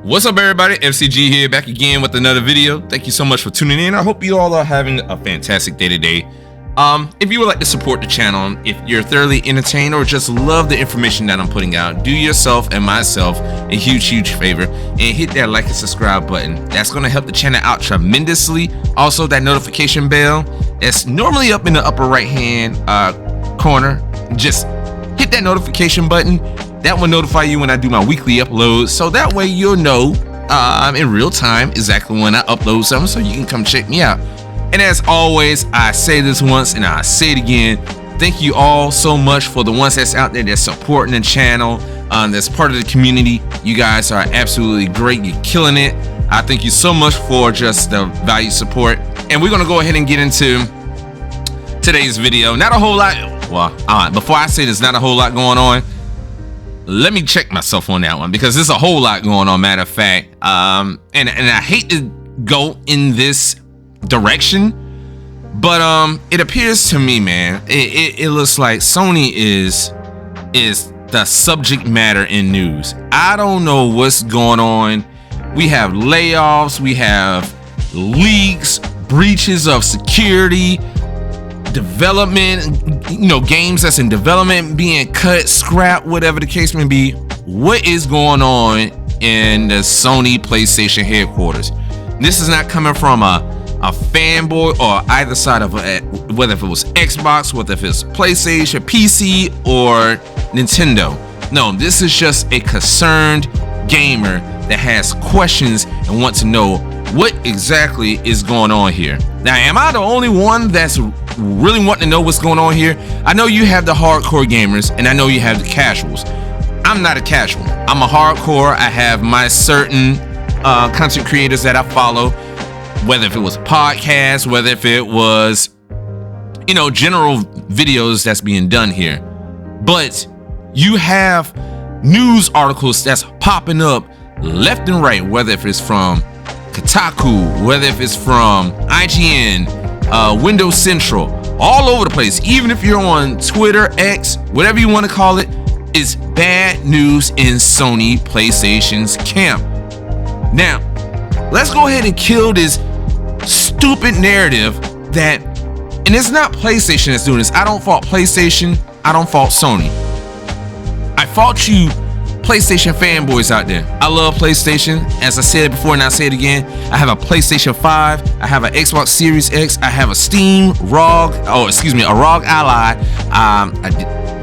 What's up, everybody? FCG here, back again with another video. Thank you so much for tuning in. I hope you all are having a fantastic day today. If you would like to support the channel, if you're thoroughly entertained or just love the information that I'm putting out, do yourself and myself a huge favor and hit that like and subscribe button. That's going to help the channel out tremendously. Also, that notification bell that's normally up in the upper right hand corner, just hit that notification button. That will notify you when I do my weekly uploads, so that way you'll know in real time exactly when I upload something, so you can come check me out. And as always, I say this once and I say it again, thank you all so much for the ones that's out there that's supporting the channel, that's part of the community. You guys are absolutely great. You're killing it. I thank you so much for just the value support. And we're gonna go ahead and get into today's video. Not a whole lot. Well, before I say there's not a whole lot going on, let me check myself on that one, because there's a whole lot going on, matter of fact. And I hate to go in this direction, but it appears to me, man, it looks like Sony is the subject matter in news. I don't know what's going on. We have layoffs, we have leaks, breaches of security, development, games that's in development being cut, scrapped, whatever the case may be. What is going on in the Sony PlayStation headquarters? This is not coming from a fanboy or either side of it, whether if it was Xbox, whether if it's PlayStation, PC, or Nintendo. No, this is just a concerned gamer that has questions and wants to know what exactly is going on here. Now, am I the only one that's really wanting to know what's going on here? I know you have the hardcore gamers and I know you have the casuals. I'm not a casual. I'm a hardcore. I have my certain content creators that I follow, whether if it was a podcast, whether if it was, general videos that's being done here. But you have news articles that's popping up left and right, whether if it's from Kotaku, whether if it's from IGN, Windows Central, all over the place. Even if you're on Twitter, X, whatever you want to call it, is bad news in Sony PlayStation's camp. Now, let's go ahead and kill this stupid narrative that, and it's not PlayStation that's doing this. I don't fault PlayStation. I don't fault Sony. I fault you PlayStation fanboys out there. I love PlayStation. As I said before and I'll say it again, I have a PlayStation 5, I have an Xbox Series X, I have a Steam ROG, a ROG Ally,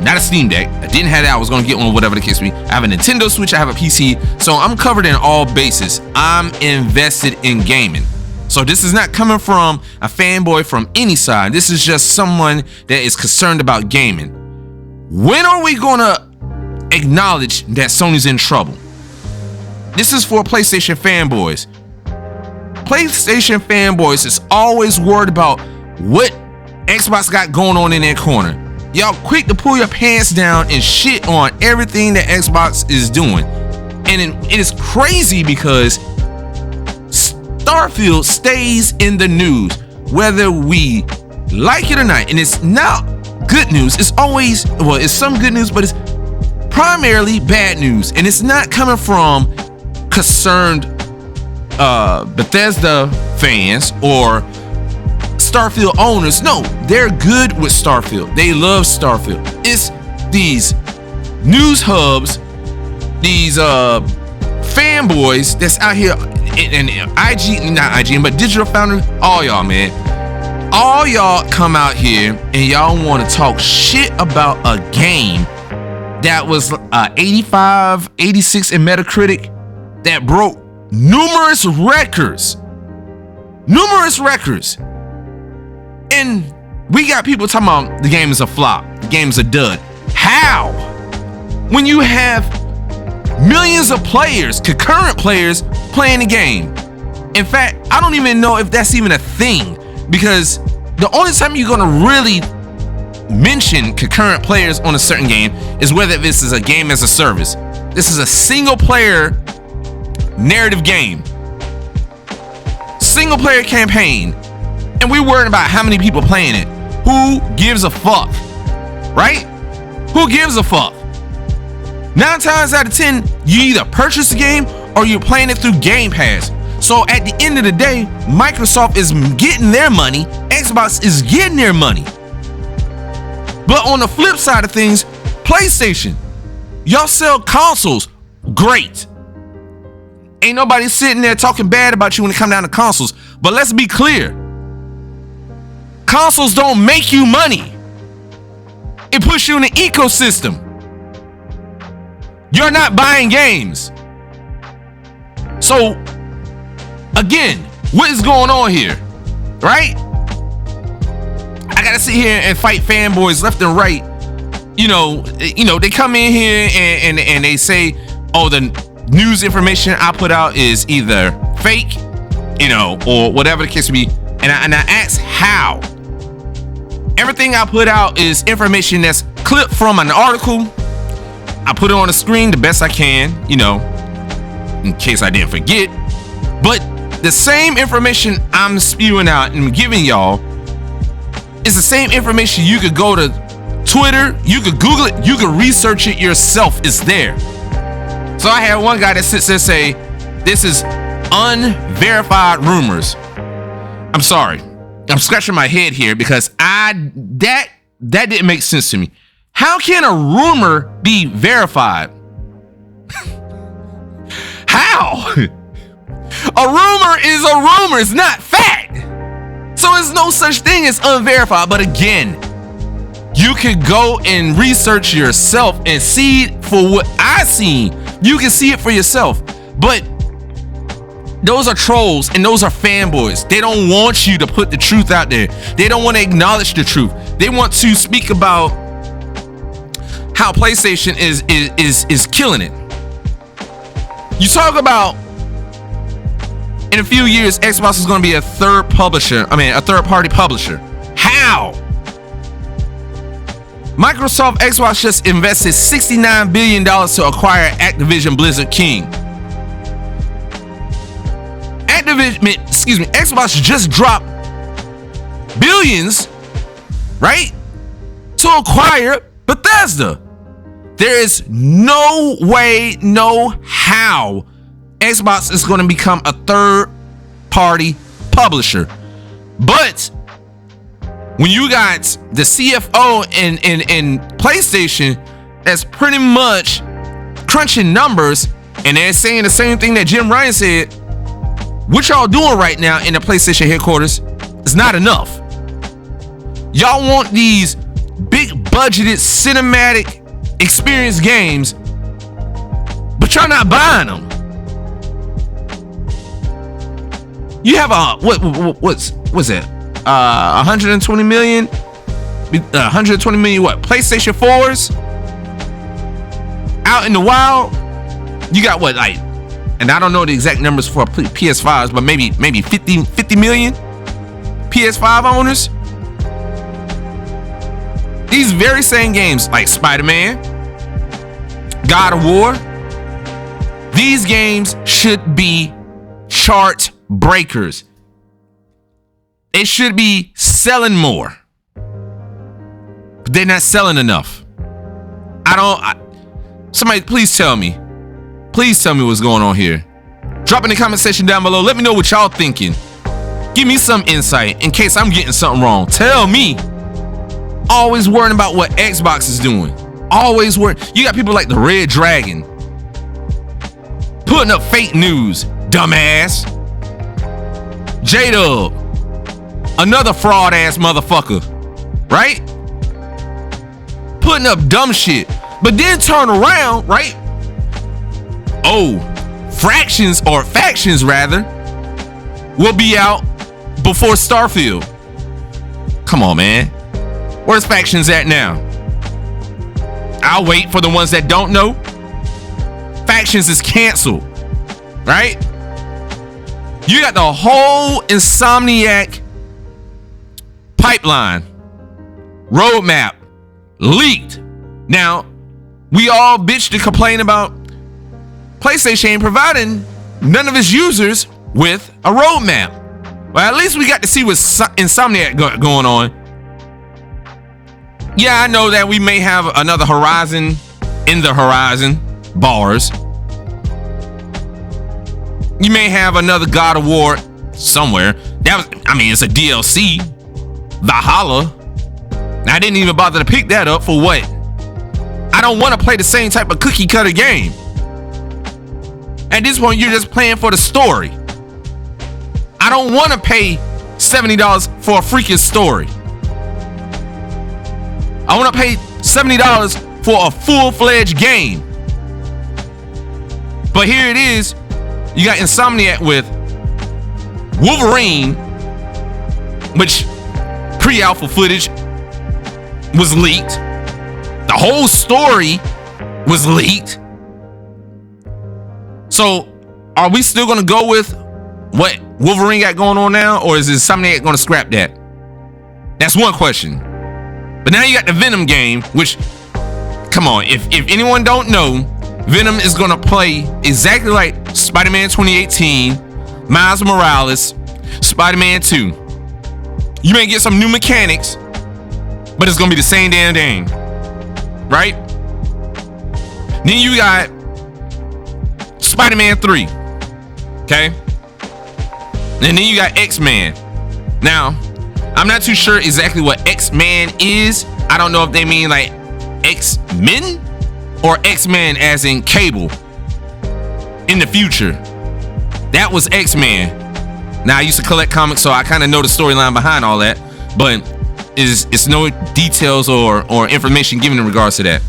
not a Steam Deck. I didn't have that. I was gonna get one, whatever the case may be. I have a Nintendo Switch, I have a PC, so I'm covered in all bases. I'm invested in gaming. So this is not coming from a fanboy from any side. This is just someone that is concerned about gaming. When are we gonna acknowledge that Sony's in trouble? This is for PlayStation fanboys. PlayStation fanboys is always worried about what Xbox got going on in their corner. Y'all quick to pull your pants down and shit on everything that Xbox is doing. And it is crazy because Starfield stays in the news whether we like it or not. And it's not good news. It's always, well, it's some good news, but it's primarily bad news, and it's not coming from concerned Bethesda fans or Starfield owners. No, they're good with Starfield. They love Starfield. It's these news hubs, these fanboys that's out here, and not IGN, but Digital Foundry. All y'all, man, all y'all come out here and y'all want to talk shit about a game that was 85, 86 in Metacritic, that broke numerous records. And we got people talking about the game is a flop, the game is a dud. How? When you have millions of players, concurrent players, playing the game. In fact, I don't even know if that's even a thing, because the only time you're gonna really mention concurrent players on a certain game is whether this is a game as a service. This is a single player narrative game, single player campaign, and we're worried about how many people playing it. Who gives a fuck, right? Who gives a fuck? 9 times out of 10, you either purchase the game or you're playing it through Game Pass. So at the end of the day, Microsoft is getting their money, Xbox is getting their money. But on the flip side of things, PlayStation, y'all sell consoles, great. Ain't nobody sitting there talking bad about you when it comes down to consoles. But let's be clear, consoles don't make you money. It puts you in an ecosystem. You're not buying games. So, again, what is going on here, right? I gotta sit here and fight fanboys left and right. You know, they come in here and they say, oh, the news information I put out is either fake, or whatever the case may be. And I ask how. Everything I put out is information that's clipped from an article. I put it on the screen the best I can, in case I didn't forget. But the same information I'm spewing out and giving y'all is the same information. You could go to Twitter, you could Google it, you could research it yourself. It's there. So I had one guy that sits there say, this is unverified rumors. I'm sorry. I'm scratching my head here because that didn't make sense to me. How can a rumor be verified? How? A rumor is a rumor. It's not fact. So there's no such thing as unverified. But again, you could go and research yourself and see it for what I seen. You can see it for yourself. But those are trolls and those are fanboys. They don't want you to put the truth out there. They don't want to acknowledge the truth. They want to speak about how PlayStation is killing it. You talk about in a few years Xbox is going to be a third-party publisher. How? Microsoft Xbox just invested $69 billion to acquire Activision Blizzard King. Xbox just dropped billions, right, to acquire Bethesda. There is no way, no how Xbox is going to become a third-party publisher. But when you got the CFO in PlayStation that's pretty much crunching numbers, and they're saying the same thing that Jim Ryan said, what y'all doing right now in the PlayStation headquarters is not enough. Y'all want these big budgeted cinematic experience games, but y'all not buying them. You have what's that? 120 million? 120 million what? PlayStation 4s out in the wild. You got what, like, and I don't know the exact numbers for PS5s, but maybe 50 million PS5 owners. These very same games like Spider-Man, God of War, these games should be chart breakers. They should be selling more, but they're not selling enough. Somebody please tell me. Please tell me what's going on here. Drop in the comment section down below. Let me know what y'all thinking. Give me some insight in case I'm getting something wrong. Tell me. Always worrying about what Xbox is doing. Always worrying. You got people like the Red Dragon putting up fake news. Dumbass. J-Dub. Another fraud ass motherfucker. Right? Putting up dumb shit. But then turn around, right? Oh, factions rather will be out before Starfield. Come on, man. Where's Factions at now? I'll wait for the ones that don't know. Factions is canceled, right? You got the whole Insomniac pipeline roadmap leaked. Now, we all bitched and complain about PlayStation ain't providing none of its users with a roadmap. Well, at least we got to see what's Insomniac going on. Yeah, I know that we may have another Horizon in the horizon, bars. You may have another God of War somewhere. It's a DLC. Valhalla. I didn't even bother to pick that up for what? I don't want to play the same type of cookie cutter game. At this point, you're just playing for the story. I don't want to pay $70 for a freaking story. I want to pay $70 for a full-fledged game. But here it is. You got Insomniac with Wolverine, which pre-alpha footage was leaked. The whole story was leaked. So are we still going to go with what Wolverine got going on now, or is Insomniac going to scrap that? That's one question. But now you got the Venom game, which, come on, if anyone don't know, Venom is going to play exactly like Spider-Man 2018, Miles Morales, Spider-Man 2. You may get some new mechanics, but it's going to be the same damn game, right? Then you got Spider-Man 3, okay? And then you got X-Men. Now, I'm not too sure exactly what X-Men is. I don't know if they mean like X-Men or X-Men as in Cable in the future. That was X-Men. Now, I used to collect comics, so I kind of know the storyline behind all that, but it's no details or information given in regards to that.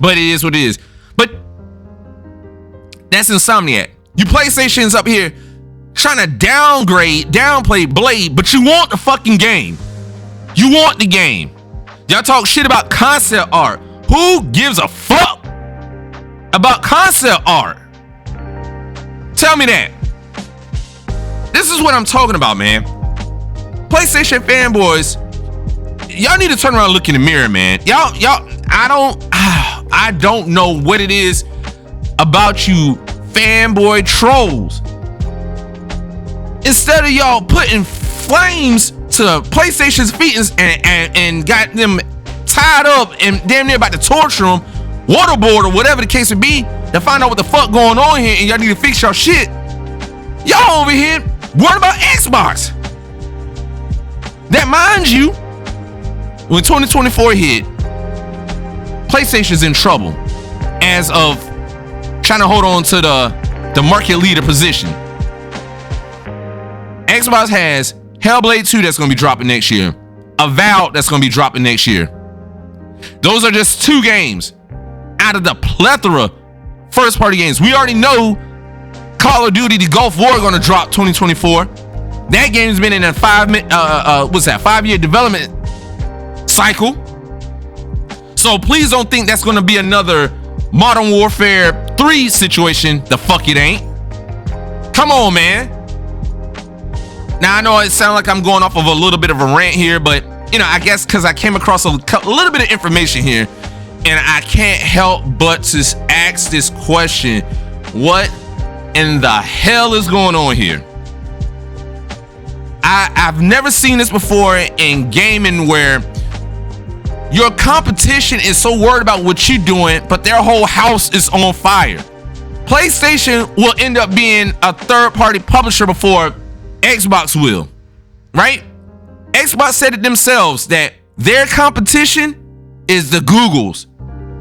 But it is what it is. But that's Insomniac. You PlayStation's up here trying to downplay Blade, but you want the fucking game. You want the game. Y'all talk shit about concept art. Who gives a fuck about concept art? Tell me that. This is what I'm talking about, man. PlayStation fanboys, y'all need to turn around and look in the mirror, man. Y'all, I don't know what it is about you fanboy trolls. Instead of y'all putting flames to PlayStation's feet and got them tied up and damn near about to torture them, waterboard or whatever the case would be, to find out what the fuck going on here, and y'all need to fix y'all shit. Y'all over here worried about Xbox. That, mind you, when 2024 hit, PlayStation's in trouble as of trying to hold on to the market leader position. Xbox has Hellblade 2 that's going to be dropping next year. Avowed that's going to be dropping next year. Those are just two games out of the plethora first party games. We already know Call of Duty, the Gulf War, going to drop 2024. That game's been in a 5-year development cycle. So please don't think that's going to be another Modern Warfare 3 situation. The fuck it ain't. Come on, man. Now, I know it sounds like I'm going off of a little bit of a rant here, but, you know, I guess because I came across a little bit of information here, and I can't help but to ask this question. What in the hell is going on here? I've never seen this before in gaming, where your competition is so worried about what you're doing, but their whole house is on fire. PlayStation will end up being a third-party publisher before Xbox will, right? Xbox said it themselves that their competition is the Googles,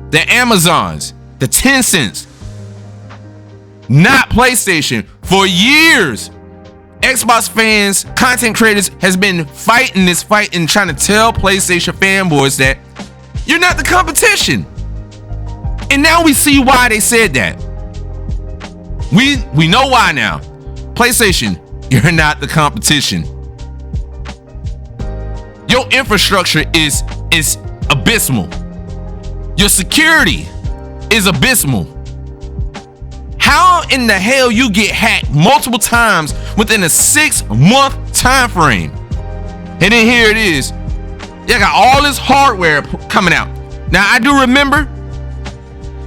the Amazons, the Tencents, not PlayStation. For years, Xbox fans, content creators has been fighting this fight and trying to tell PlayStation fanboys that you're not the competition. And now we see why they said that. We know why now. PlayStation, you're not the competition. Your infrastructure is abysmal. Your security is abysmal. How in the hell you get hacked multiple times within a 6-month time frame? And then here it is. They got all this hardware coming out. Now, I do remember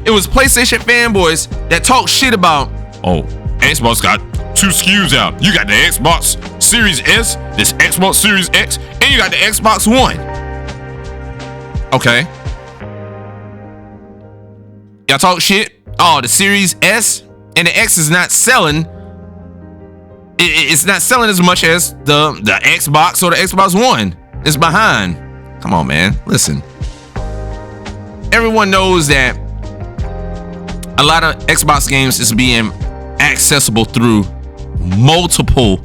it was PlayStation fanboys that talked shit about, oh, Xbox got 2 SKUs out. You got the Xbox Series S, this Xbox Series X, and you got the Xbox One. Okay. Y'all talk shit. Oh, the Series S and the X is not selling. It's not selling as much as the Xbox or the Xbox One. It's behind. Come on, man. Listen. Everyone knows that a lot of Xbox games is being accessible through multiple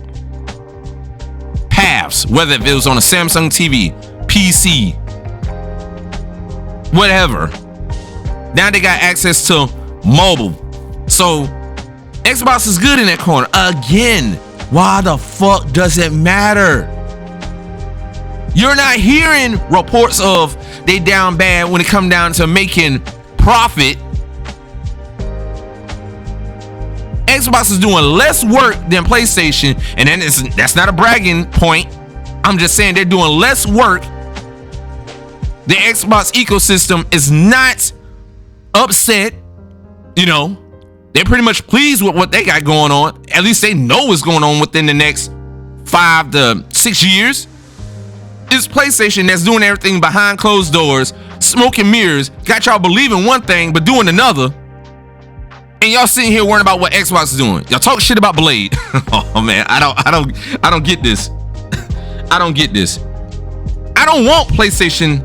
paths, whether it was on a Samsung TV, PC, whatever. Now they got access to mobile. So Xbox is good in that corner. Again, why the fuck does it matter? You're not hearing reports of they down bad when it come down to making profit. Xbox is doing less work than PlayStation, and then that's not a bragging point. I'm just saying they're doing less work. The Xbox ecosystem is not upset. You know, they're pretty much pleased with what they got going on. At least they know what's going on within the next 5 to 6 years. It's PlayStation that's doing everything behind closed doors, smoke and mirrors, got y'all believing one thing but doing another. And y'all sitting here worrying about what Xbox is doing. Y'all talk shit about Blade. Oh man, I don't get this. I don't get this. I don't want PlayStation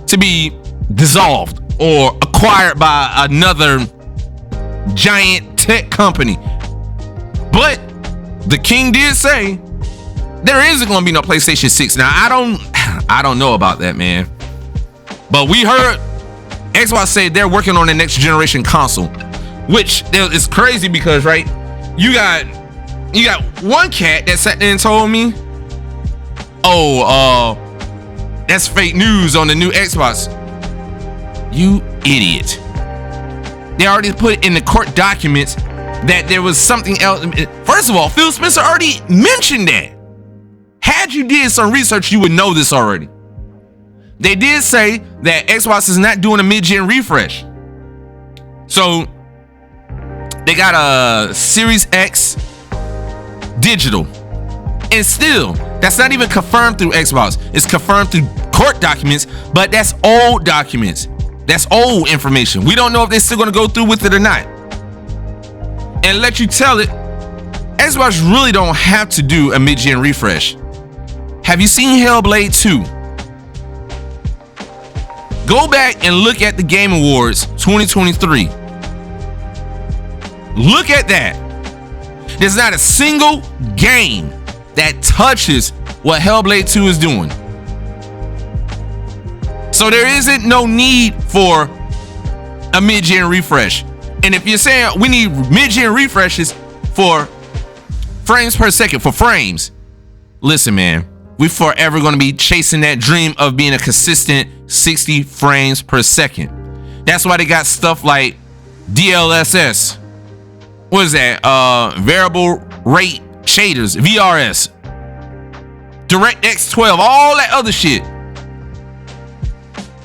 to be dissolved or acquired by another giant tech company. But the king did say there isn't going to be no PlayStation 6. Now, I don't know about that, man. But we heard Xbox say they're working on the next generation console, which is crazy because, right, you got one cat that sat there and told me, that's fake news on the new Xbox. You idiot. They already put in the court documents that there was something else. First of all, Phil Spencer already mentioned that. Had you did some research, you would know this already. They did say that Xbox is not doing a mid-gen refresh. So they got a Series X digital. And still, that's not even confirmed through Xbox. It's confirmed through court documents, but that's old documents. That's old information. We don't know if they're still going to go through with it or not. And let you tell it, Xbox really don't have to do a mid-gen refresh. Have you seen Hellblade 2? Go back and look at the Game Awards 2023. Look at that. There's not a single game that touches what Hellblade 2 is doing. So there isn't no need for a mid-gen refresh. And if you're saying we need mid-gen refreshes for frames per second, for frames, listen, man, we forever going to be chasing that dream of being a consistent 60 frames per second. That's why they got stuff like DLSS. What is that? Variable rate shaders, VRS, DirectX 12, all that other shit.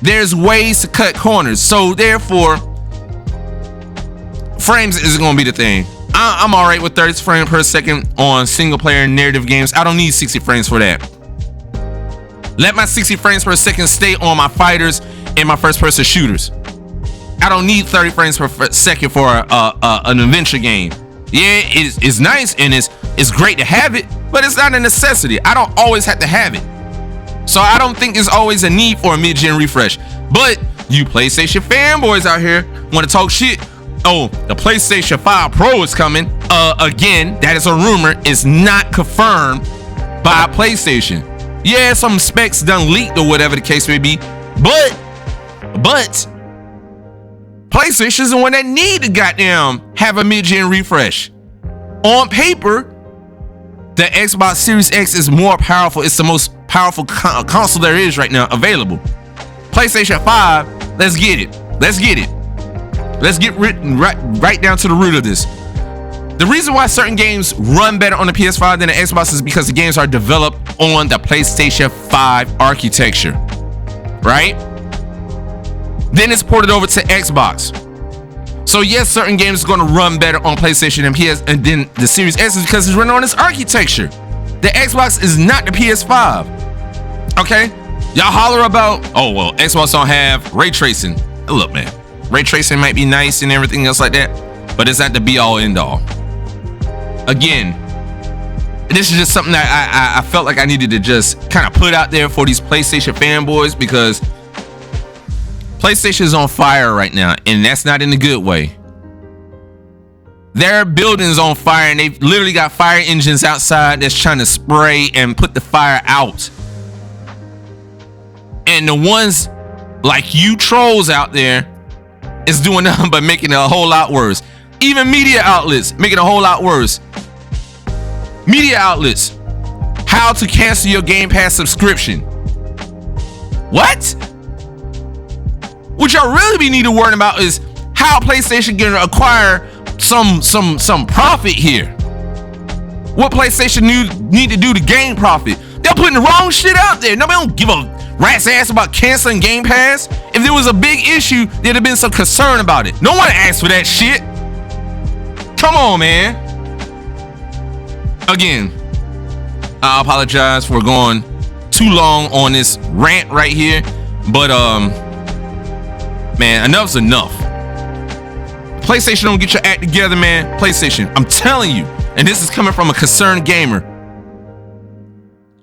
There's ways to cut corners. So therefore, frames isn't going to be the thing. I'm all right with 30 frames per second on single player narrative games. I don't need 60 frames for that. Let my 60 frames per second stay on my fighters and my first person shooters. I don't need 30 frames per second for an adventure game. Yeah, it's nice and it's great to have it, but it's not a necessity. I don't always have to have it. So I don't think there's always a need for a mid-gen refresh. But you PlayStation fanboys out here want to talk shit. Oh, the PlayStation 5 Pro is coming. Again, that is a rumor. It's not confirmed by PlayStation. Yeah, some specs done leaked or whatever the case may be. But PlayStation's the one that need to goddamn have a mid-gen refresh. On paper, the Xbox Series X is more powerful. It's the most powerful console there is right now available. PlayStation 5, let's get it. Let's get it. Let's get right down to the root of this. The reason why certain games run better on the PS5 than the Xbox is because the games are developed on the PlayStation 5 architecture, right? Then it's ported over to Xbox. So yes, certain games are going to run better on PlayStation and PS, and then the Series X is because it's running on its architecture. The Xbox is not the PS5. Okay? Y'all holler about, oh well, Xbox don't have ray tracing. Look, man, ray tracing might be nice and everything else like that, but it's not the be all end all. Again, this is just something that I felt like I needed to just kind of put out there for these PlayStation fanboys, because PlayStation is on fire right now, and that's not in a good way. Their building's on fire, and they've literally got fire engines outside that's trying to spray and put the fire out. And the ones like you trolls out there is doing nothing but making it a whole lot worse. Even media outlets making it a whole lot worse. Media outlets, how to cancel your Game Pass subscription. What? What y'all really need to worry about is how PlayStation gonna acquire some profit here. What PlayStation need to do to gain profit? They're putting the wrong shit out there. Nobody don't give a rat's ass about canceling Game Pass. If there was a big issue, there'd have been some concern about it. No one asked for that shit. Come on, man. Again, I apologize for going too long on this rant right here, but man, enough's enough. PlayStation don't get your act together, man. PlayStation, I'm telling you, and this is coming from a concerned gamer,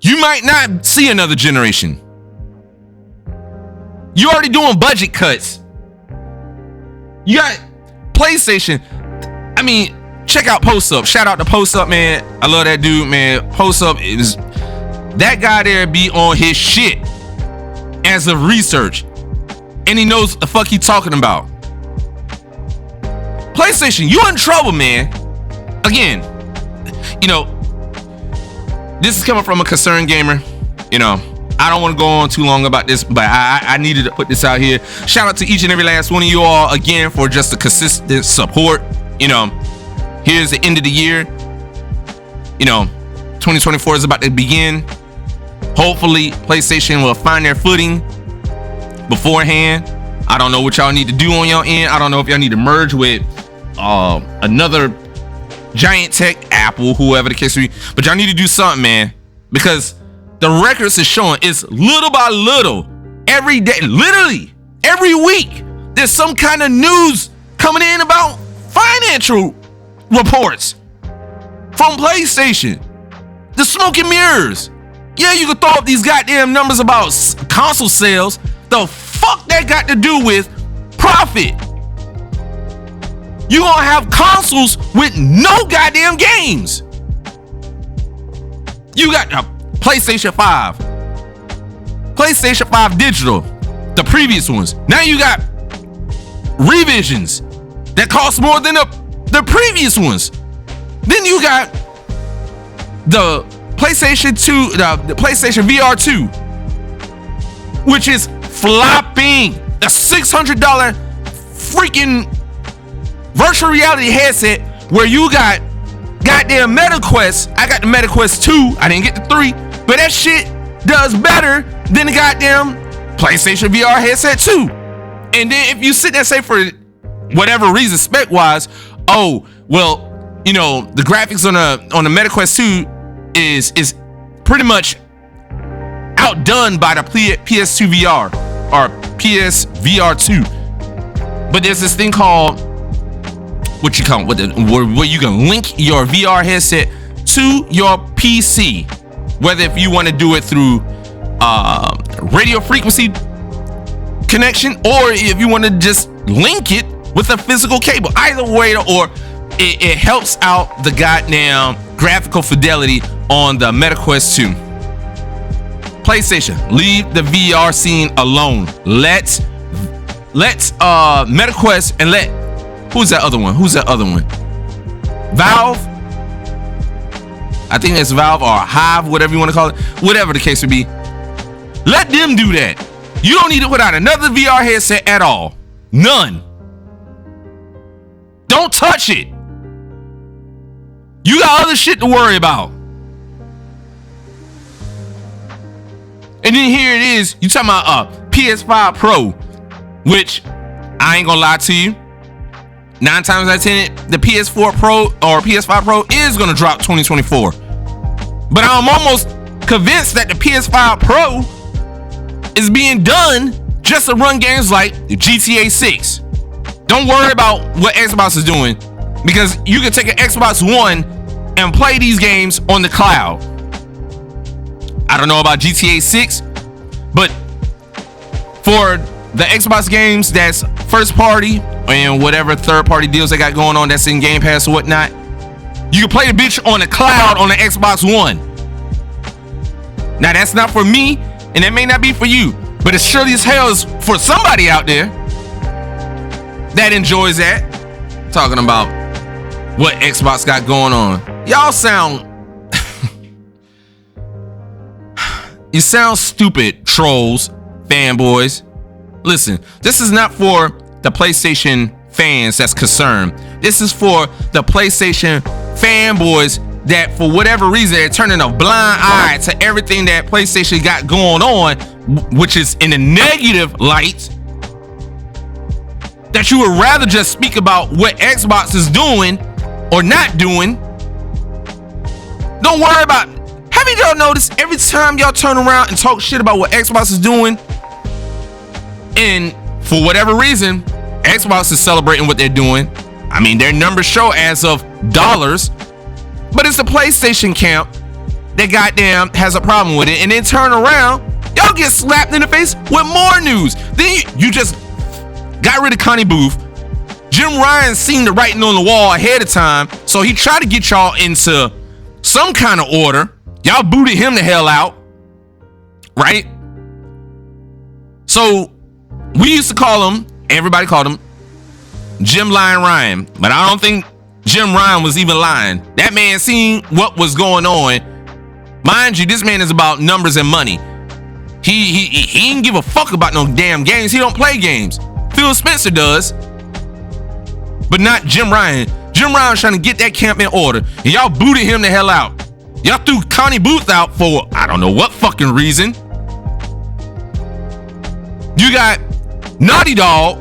you might not see another generation. You already doing budget cuts. You got PlayStation. I mean, check out Post Up. Shout out to Post Up, man. I love that dude, man. Post Up is that guy there be on his shit as of research, and he knows what the fuck he talking about. PlayStation, you in trouble, man. Again, you know, this is coming from a concerned gamer. You know, I don't want to go on too long about this, but I needed to put this out here. Shout out to each and every last one of you all again for just the consistent support. You know, here's the end of the year. You know, 2024 is about to begin. Hopefully, PlayStation will find their footing beforehand. I don't know what y'all need to do on your end. I don't know if y'all need to merge with another giant tech, Apple, whoever the case may be, but y'all need to do something, man, because the records is showing it's little by little every day, literally every week, there's some kind of news coming in about financial reports from PlayStation. The smoke and mirrors. Yeah, you can throw up these goddamn numbers about console sales. The fuck that got to do with profit? You gonna have consoles with no goddamn games. You got PlayStation 5, PlayStation 5 digital, the previous ones. Now you got revisions that cost more than the previous ones. Then you got the PlayStation 2, the PlayStation VR 2, which is flopping. A $600 freaking virtual reality headset where you got goddamn MetaQuest. I got the MetaQuest 2. I didn't get the 3, but that shit does better than the goddamn PlayStation VR headset 2. And then if you sit there and say for whatever reason, spec wise, oh well, you know, the graphics on the MetaQuest 2 is pretty much outdone by the PS2 VR or PSVR 2. But there's this thing called where you can link your VR headset to your PC, whether if you want to do it through radio frequency connection or if you want to just link it with a physical cable. Either way, or it helps out the goddamn graphical fidelity on the MetaQuest 2. PlayStation, leave the VR scene alone. Let's MetaQuest and let who's that other one? Valve? I think it's Valve or Hive, whatever you want to call it. Whatever the case would be. Let them do that. You don't need to put out another VR headset at all. None. Don't touch it. You got other shit to worry about. And then here it is. You talking about PS5 Pro, which I ain't gonna lie to you. 9 times out of 10, the PS4 Pro or PS5 Pro is gonna drop 2024. But I'm almost convinced that the PS5 Pro is being done just to run games like GTA 6. Don't worry about what Xbox is doing. because you can take an Xbox One and play these games on the cloud. I don't know about GTA 6, but for the Xbox games that's first party and whatever third party deals they got going on that's in Game Pass or whatnot, you can play the bitch on the cloud on the Xbox One. Now that's not for me, and it may not be for you, but it surely as hell is for somebody out there that enjoys that. Talking about what Xbox got going on. Y'all sound you sound stupid, trolls, fanboys. Listen, this is not for the PlayStation fans that's concerned. This is for the PlayStation fanboys that for whatever reason they're turning a blind eye to everything that PlayStation got going on, which is in a negative light, that you would rather just speak about what Xbox is doing or not doing. Don't worry about. Haven't y'all noticed every time y'all turn around and talk shit about what Xbox is doing, and for whatever reason Xbox is celebrating what they're doing? I mean, their numbers show as of dollars, but it's the PlayStation camp that goddamn has a problem with it, and then turn around, y'all get slapped in the face with more news. Then you just got rid of Connie Booth. Jim Ryan seen the writing on the wall ahead of time, so he tried to get y'all into some kind of order. Y'all booted him the hell out, right? So we used to call him, everybody called him Jim Lying Ryan, but I don't think Jim Ryan was even lying. That man seen what was going on. Mind you, this man is about numbers and money. He didn't give a fuck about no damn games. He don't play games. Phil Spencer does, but not Jim Ryan. Jim Ryan's trying to get that camp in order, and y'all booted him the hell out. Y'all threw Connie Booth out for I don't know what fucking reason. You got Naughty Dog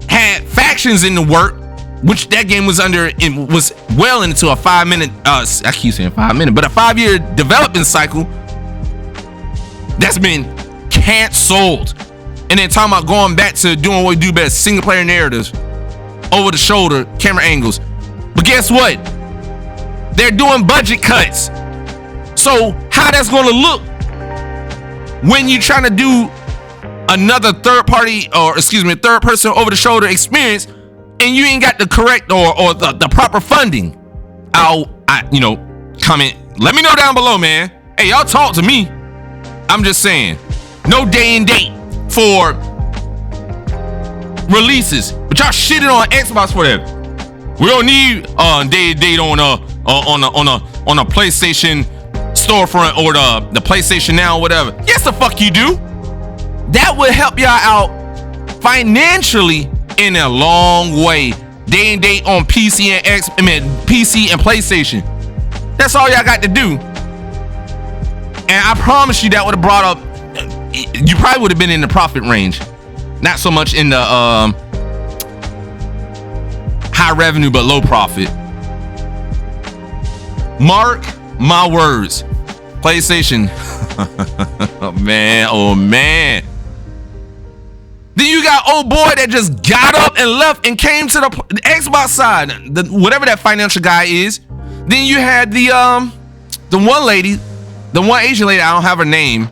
had factions in the work, which that game was under. It was well into a 5 minute. I keep saying 5 minute, but a 5-year development cycle that's been canceled. And then talking about going back to doing what we do best, single player narratives, over the shoulder camera angles. But guess what? They're doing budget cuts. So how that's going to look when you're trying to do another third person over the shoulder experience, and you ain't got the correct or the proper funding? Comment. Let me know down below, man. Hey, y'all talk to me. I'm just saying, no day and date for releases, but y'all shitting on Xbox for that. We don't need day and date on a PlayStation storefront or the PlayStation Now or whatever. Yes, the fuck you do. That would help y'all out financially in a long way. Day and date on PC and PC and PlayStation. That's all y'all got to do. And I promise you that would have brought up. You probably would have been in the profit range, not so much in the high revenue but low profit. Mark my words, PlayStation. Oh man. Then you got old boy that just got up and left and came to the Xbox side, whatever that financial guy is. Then you had the one lady, the one Asian lady, I don't have her name,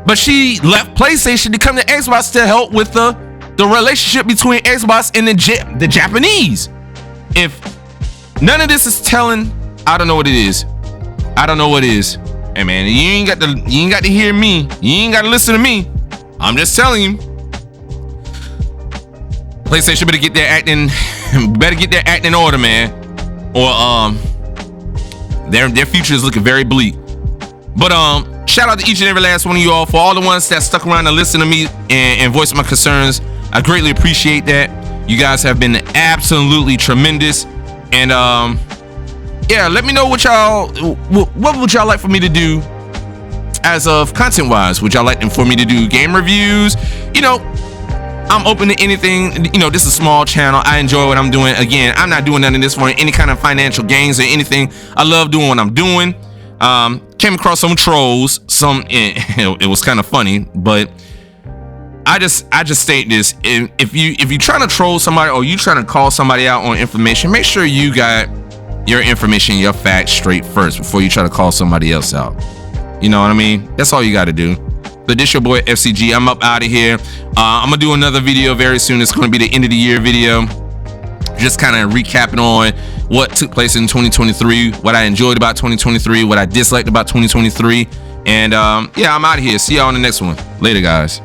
but she left PlayStation to come to Xbox to help with the relationship between Xbox and the Japanese. If none of this is telling, I don't know what it is. I don't know what it is. Hey man, you ain't got to hear me. You ain't got to listen to me. I'm just telling you. PlayStation better get their acting in order, man. Or their future is looking very bleak. But shout out to each and every last one of you all, for all the ones that stuck around to listen to me and voice my concerns. I greatly appreciate that. You guys have been absolutely tremendous. And yeah, let me know what would y'all like for me to do as of content wise. Would y'all like for me to do game reviews? I'm open to anything. This is a small channel. I enjoy what I'm doing. Again, I'm not doing none of this for any kind of financial gains or anything. I love doing what I'm doing. Came across some trolls. It was kind of funny, but I just state this. If you trying to troll somebody or you trying to call somebody out on information, make sure you got your information, your facts straight first before you try to call somebody else out. You know what I mean? That's all you got to do. So this your boy FCG. I'm up out of here. I'm gonna do another video very soon. It's gonna be the end of the year video, just kind of recapping on what took place in 2023, what I enjoyed about 2023, what I disliked about 2023, and yeah, I'm out of here. See y'all on the next one. Later, guys.